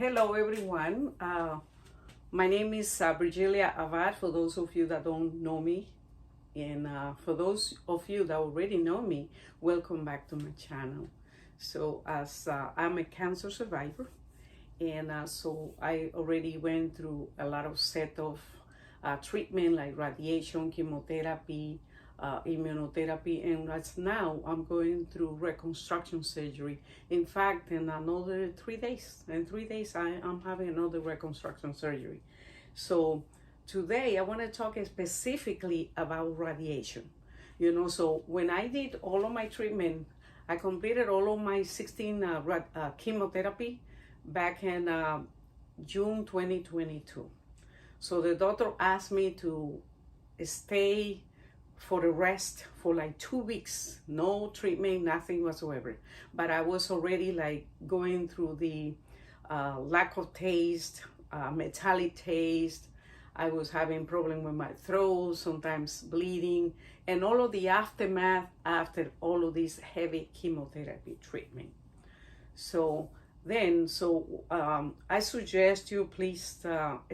Hello, everyone. My name is Virgilia Abad, for those of you that don't know me. And for those of you that already know me, welcome back to my channel. So, as I'm a cancer survivor, and so I already went through a lot of set of treatment like radiation, chemotherapy, immunotherapy, and that's now I'm going through reconstruction surgery. In fact, in another 3 days, I'm having another reconstruction surgery. So today I want to talk specifically about radiation. So when I did all of my treatment, I completed all of my 16 chemotherapy back in June 2022. So the doctor asked me to stay for the rest for like 2 weeks, no treatment, nothing whatsoever. But I was already like going through the lack of taste, metallic taste. I was having problem with my throat, sometimes bleeding, and all of the aftermath after all of this heavy chemotherapy treatment. So I suggest you please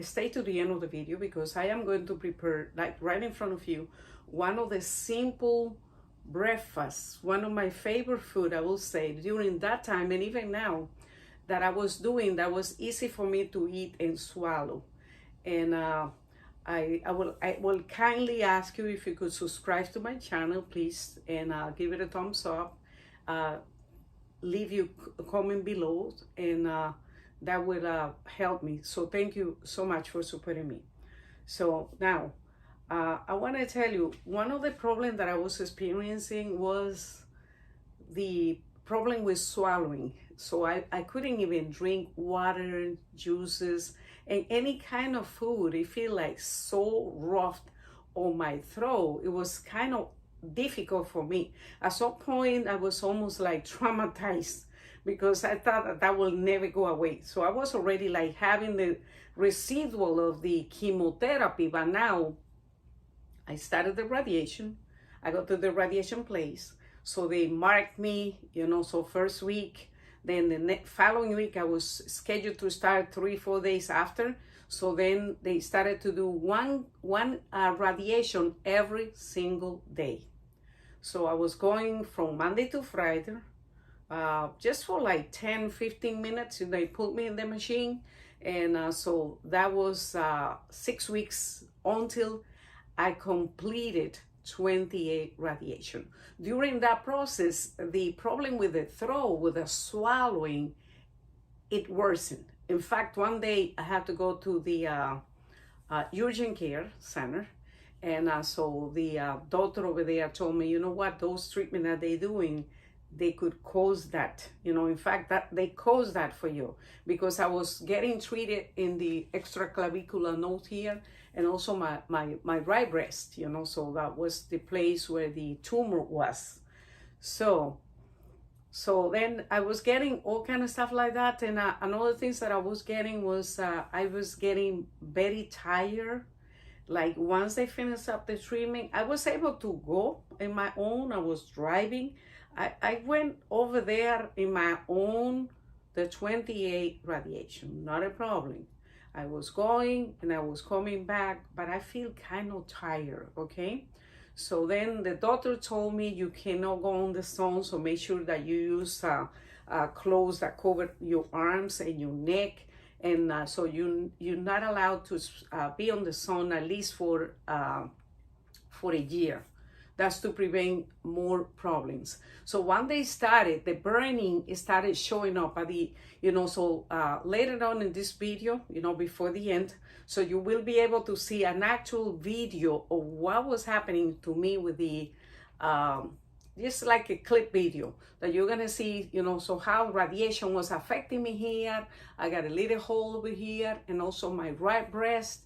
stay to the end of the video, because I am going to prepare, like right in front of you, one of the simple breakfasts, one of my favorite food, I will say, during that time and even now, that I was doing, that was easy for me to eat and swallow. And I will kindly ask you if you could subscribe to my channel, please, and give it a thumbs up. Leave your comment below, and that will help me. So thank you so much for supporting me. So now I want to tell you, one of the problems that I was experiencing was the problem with swallowing. So I couldn't even drink water, juices, and any kind of food. It felt like so rough on my throat. It was kind of difficult for me. At some point, I was almost like traumatized, because I thought that will never go away. So I was already like having the residual of the chemotherapy, but now I started the radiation. I got to the radiation place. So they marked me, so first week, then the following week I was scheduled to start 3-4 days after. So then they started to do one radiation every single day. So I was going from Monday to Friday, just for like 10-15 minutes. They put me in the machine. And so that was 6 weeks until I completed 28 radiation. During that process, the problem with the throat, with the swallowing, it worsened. In fact, one day I had to go to the urgent care center. And so the doctor over there told me, you know what, those treatment that they're doing, they could cause that. In fact, that they caused that for you, because I was getting treated in the extraclavicular node here, and also my right breast, so that was the place where the tumor was. So then I was getting all kind of stuff like that. And another things that I was getting was I was getting very tired. Like once they finished up the treatment, I was able to go in my own. I was driving. I went over there in my own, the 28 radiation, not a problem. I was going and I was coming back, but I feel kind of tired, okay? So then the doctor told me you cannot go on the sun, so make sure that you use clothes that cover your arms and your neck. And so you're not allowed to be on the sun at least for a year. That's to prevent more problems. So when they started, the burning started showing up at the, so later on in this video, before the end, so you will be able to see an actual video of what was happening to me with the, just like a clip video that you're gonna see, so how radiation was affecting me here. I got a little hole over here, and also my right breast,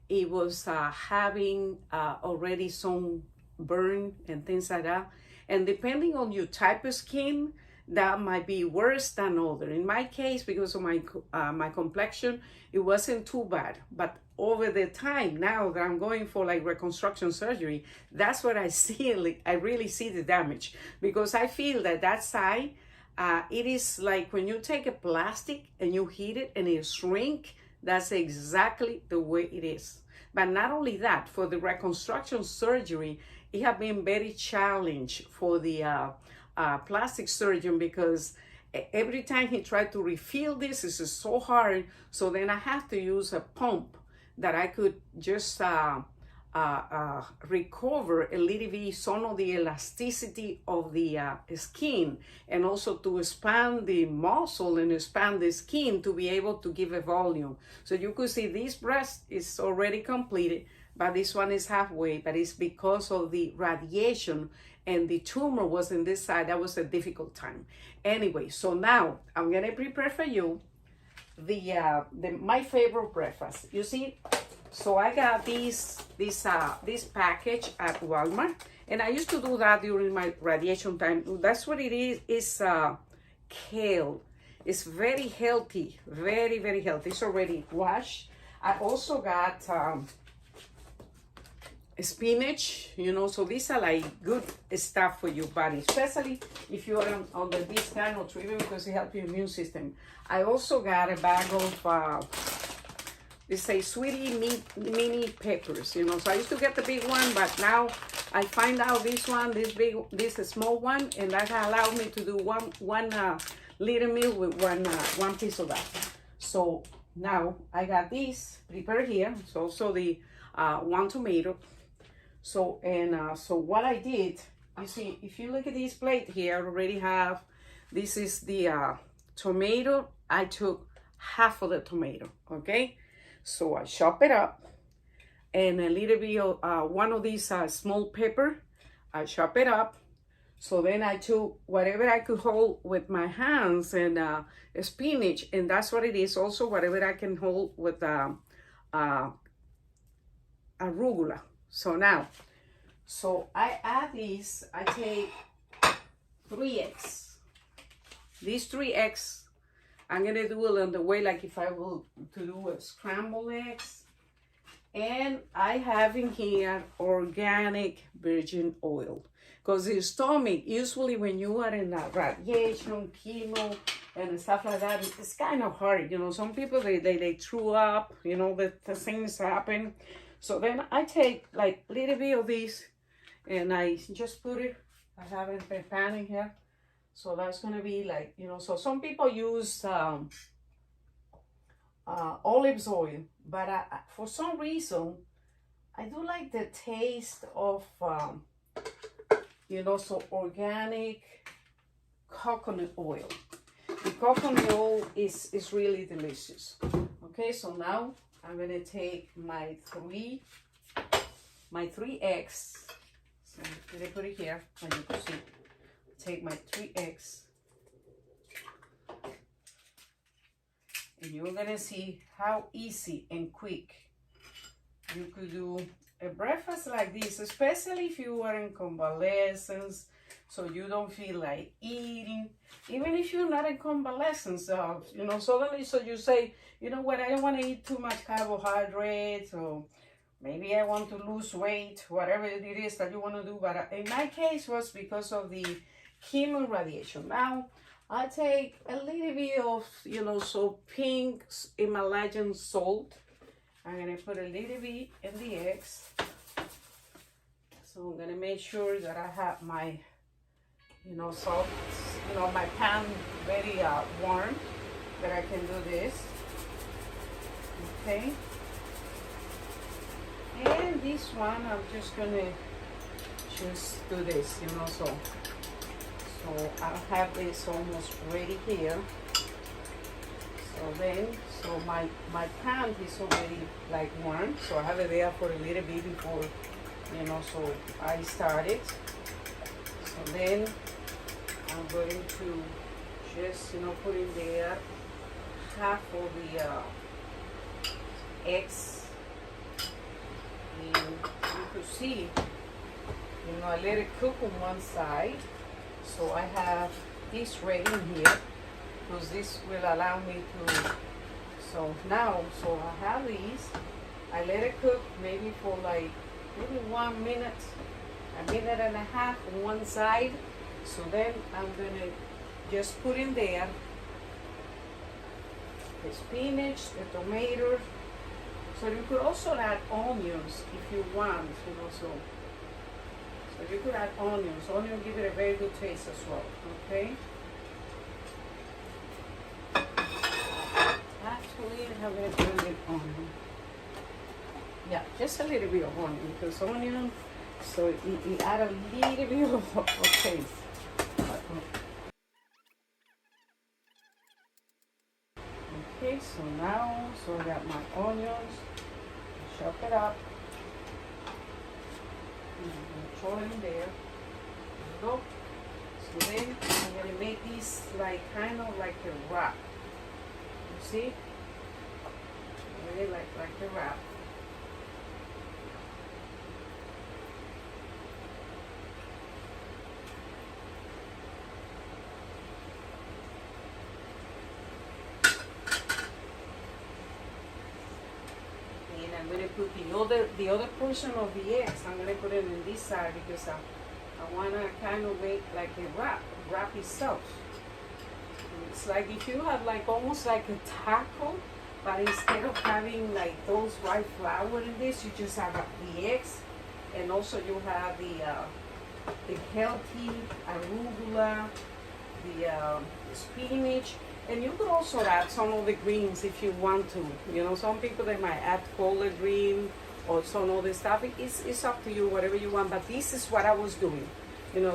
it was having already some burn and things like that. And depending on your type of skin, that might be worse than other. In my case, because of my complexion, it wasn't too bad. But over the time now that I'm going for like reconstruction surgery, that's what I see. Like, I really see the damage, because I feel that side It is like when you take a plastic and you heat it and it shrink, that's exactly the way it is. But not only that, for the reconstruction surgery, it has been very challenged for the plastic surgeon, because every time he tried to refill this, this is so hard. So then I have to use a pump that I could just recover a little bit some of the elasticity of the skin, and also to expand the muscle and expand the skin to be able to give a volume. So you could see this breast is already completed, but this one is halfway, but it's because of the radiation and the tumor was in this side. That was a difficult time. Anyway, so now I'm gonna prepare for you my favorite breakfast. You see, so I got this package at Walmart, and I used to do that during my radiation time. That's what it is. It's kale. It's very healthy, very, very healthy. It's already washed. I also got spinach, you know, so these are like good stuff for your body, especially if you are under this kind of treatment, because it helps your immune system. I also got a bag of they say sweetie mini peppers, you know. So I used to get the big one, but now I find out this small one, and that allowed me to do one little meal with one piece of that. So now I got this prepared here. It's also the one tomato. So so what I did, you see, if you look at this plate here, I already have, this is the tomato. I took half of the tomato, okay? So I chop it up, and a little bit of one of these small pepper, I chop it up. So then I took whatever I could hold with my hands, and spinach, and that's what it is. Also whatever I can hold with arugula. So now, so I add these, I take 3 eggs. These 3 eggs, I'm gonna do it on the way, like if I will to do a scrambled eggs. And I have in here organic virgin oil. Because the stomach, usually when you are in a radiation, chemo, and stuff like that, it's kind of hard. You know, some people, they threw up, you know, the things happen. So then I take like a little bit of this, and I just put it, I have it in a pan in here. So that's going to be like, you know, so some people use olive oil, but for some reason, I do like the taste of, you know, so organic coconut oil. The coconut oil is really delicious. Okay, so now I'm gonna take my three eggs. So I'm gonna put it here, and you can see. Take my 3 eggs, and you're gonna see how easy and quick you could do a breakfast like this, especially if you are in convalescence, so you don't feel like eating. Even if you're not in convalescence, you know, suddenly, so you say, you know what, I don't want to eat too much carbohydrates, or maybe I want to lose weight, whatever it is that you want to do. But in my case was because of the chemo radiation. Now I take a little bit of, you know, so pink Himalayan salt. I'm gonna put a little bit in the eggs. So I'm gonna make sure that I have my, you know, salt, you know, my pan very warm, that I can do this. Okay. And this one, I'm just gonna just do this, you know, so I have this almost ready here. So then, so my pan is already like warm, so I have it there for a little bit before, you know, so I started. So then I'm going to just, you know, put in there half of the eggs, and you could see, you know, I let it cook on one side. So I have this ready in here, because this will allow me to, so now, so I have these, I let it cook maybe for like maybe 1 minute, a minute and a half on one side. So then I'm gonna just put in there the spinach, the tomato. So you could also add onions if you want, so you could add onions. Onions give it a very good taste as well, okay? Actually, I have a little bit onion. Yeah, just a little bit of onion, because onion, so it add a little bit of taste. Okay, so now, I got my onions, chop it up, and I'm gonna throw it in there. There we go. So then I'm gonna make this kind of like a wrap. You see? Really like a wrap. I'm going to put the other portion of the eggs. I'm going to put it in this side because I want to kind of make like a wrap itself. It's like if you have almost like a taco, but instead of having those white flour in this, you just have the eggs, and also you have the healthy arugula, the spinach. And you could also add some of the greens if you want to. Some people, they might add collard green or some other stuff. It's up to you, whatever you want. But this is what I was doing.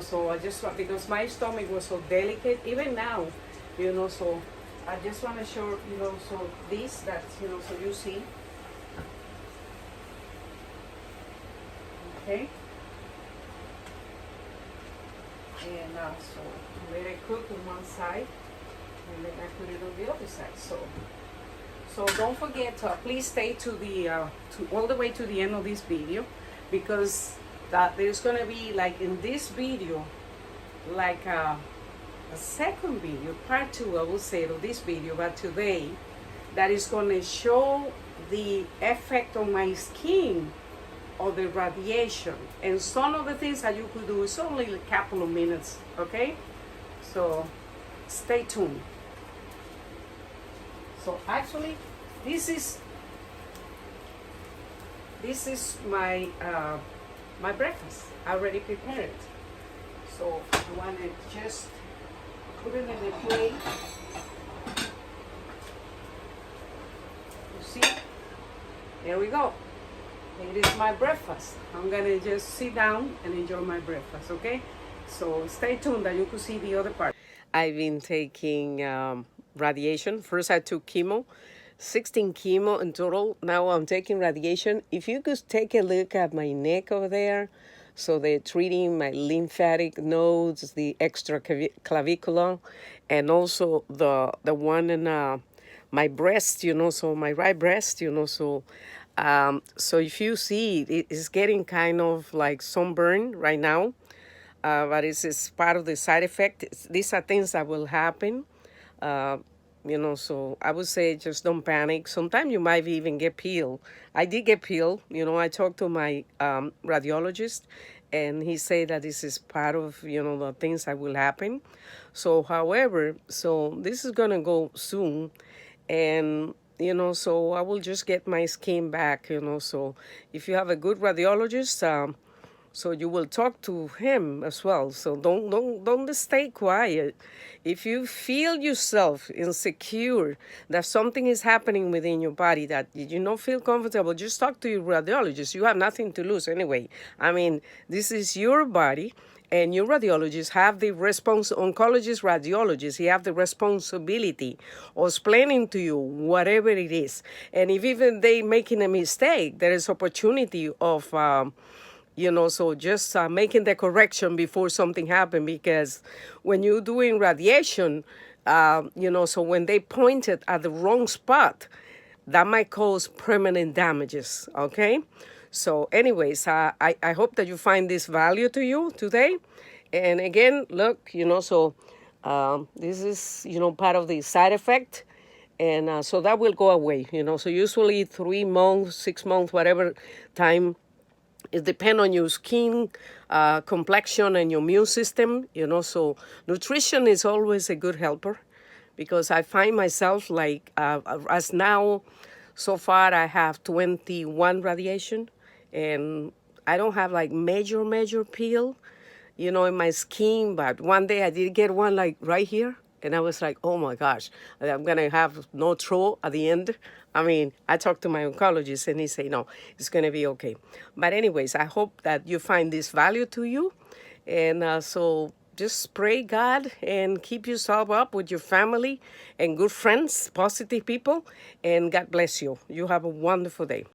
So I just want, because my stomach was so delicate, even now, so I just want to show, so this, that's, so you see. Okay. And so let it cook on one side. And then I put it on the other side. So don't forget to please stay to the all the way to the end of this video, because there's gonna be in this video a second video, part 2, I will say, of this video, but today, that is gonna show the effect on my skin of the radiation, and some of the things that you could do. It's only a couple of minutes, okay? So stay tuned. So actually, this is my my breakfast. I already prepared it. So I want to just put it in the plate. You see? There we go. It is my breakfast. I'm gonna just sit down and enjoy my breakfast, okay? So stay tuned that you could see the other part. I've been taking radiation. First I took chemo, 16 chemo in total. Now I'm taking radiation. If you could take a look at my neck over there, so they're treating my lymphatic nodes, the extraclavicular, and also the one in my breast, so my right breast, so if you see, it's getting kind of like sunburn right now, but it's part of the side effect. These are things that will happen. Uh, so I would say just don't panic. Sometimes you might even get peeled. I did get peeled. I talked to my radiologist, and he said that this is part of, the things that will happen. So, however, so this is going to go soon. And, so I will just get my skin back, so if you have a good radiologist, so you will talk to him as well. So don't stay quiet. If you feel yourself insecure that something is happening within your body that you don't feel comfortable, just talk to your radiologist. You have nothing to lose anyway. I mean, this is your body. And your radiologists have the oncologist radiologists, he have the responsibility of explaining to you whatever it is. And if even they making a mistake, there is opportunity of, so just making the correction before something happened. Because when you're doing radiation, so when they point it at the wrong spot, that might cause permanent damages, okay? So anyways, I hope that you find this value to you today. And again, look, so this is, part of the side effect. And so that will go away, so usually 3 months, 6 months, whatever time, it depends on your skin complexion and your immune system, so nutrition is always a good helper, because I find myself like, as now, so far I have 21 radiation, and I don't have like major peel, in my skin. But one day I did get one like right here. And I was like, oh my gosh, I'm going to have no throat at the end. I mean, I talked to my oncologist and he said, no, it's going to be okay. But anyways, I hope that you find this value to you. And so just pray God and keep yourself up with your family and good friends, positive people. And God bless you. You have a wonderful day.